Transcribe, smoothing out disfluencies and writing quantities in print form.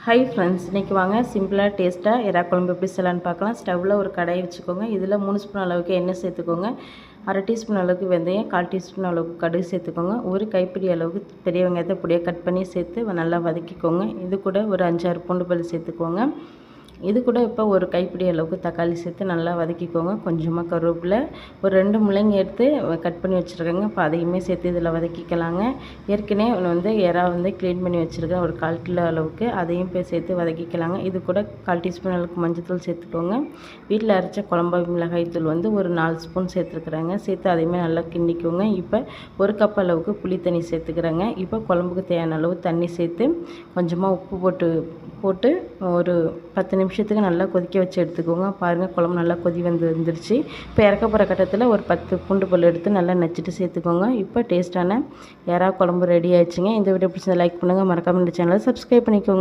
Hi friends, இன்றைக்கி வாங்க சிம்பிளாக டேஸ்ட்டாக எறா குழம்பு எப்படி செய்யலான்னு பார்க்கலாம். ஸ்டவ்வில் ஒரு கடாயை வச்சுக்கோங்க. இதில் 3 ஸ்பூன் அளவுக்கு எண்ணெய் சேர்த்துக்கோங்க. அரை டீஸ்பூன் அளவுக்கு வெந்தயம், 1/4 டீஸ்பூன் அளவுக்கு கடுகு சேர்த்துக்கோங்க. ஒரு கைப்பிடி அளவுக்கு பெரிய வெங்காயத்தை பொடியாக கட் பண்ணி சேர்த்து நல்லா வதக்கிக்கோங்க. இது கூட ஒரு 5-6 பூண்டு பல் சேர்த்துக்கோங்க. இது கூட இப்போ ஒரு கைப்பிடி அளவுக்கு தக்காளி சேர்த்து நல்லா வதக்கிக்கோங்க. கொஞ்சமாக கருவேப்பிலை, ஒரு 2 முள்ளங்கி எடுத்து கட் பண்ணி வச்சுருக்கேங்க. இப்போ அதையுமே சேர்த்து இதில் வதக்கிக்கலாங்க. ஏற்கனவே எறா க்ளீன் பண்ணி வச்சுருக்கேன், ஒரு 1/4 கிலோ அளவுக்கு. அதையும் போய் சேர்த்து வதக்கிக்கலாங்க. இது கூட 1/4 டீஸ்பூன் அளவுக்கு மஞ்சள்தூள் சேர்த்துக்கோங்க. வீட்டில் அரைச்ச குழம்பு மிளகாய் தூள் ஒரு 4 ஸ்பூன் சேர்த்துருக்குறேங்க. சேர்த்து அதையுமே நல்லா கிண்டிக்கோங்க. இப்போ ஒரு கப் அளவுக்கு புளி தண்ணி சேர்த்துக்கிறேங்க. இப்போ குழம்புக்கு தேவையான அளவு தண்ணி சேர்த்து கொஞ்சமாக உப்பு போட்டு ஒரு 10 நிமிஷத்துக்கு நல்லா கொதிக்க வச்சு எடுத்துக்கோங்க. பாருங்கள், குழம்பு நல்லா வந்துருச்சு. இப்போ இறக்க போகிற கட்டத்தில் ஒரு 10 பூண்டு பல் எடுத்து நல்லா நச்சுட்டு சேர்த்துக்கோங்க. இப்போ டேஸ்ட்டான எறா குழம்பு ரெடி ஆயிடுச்சுங்க. இந்த வீடியோ பிடிச்சதை லைக் பண்ணுங்கள், மறக்காமல் இந்த சேனலை சப்ஸ்கிரைப் பண்ணிக்கோங்க.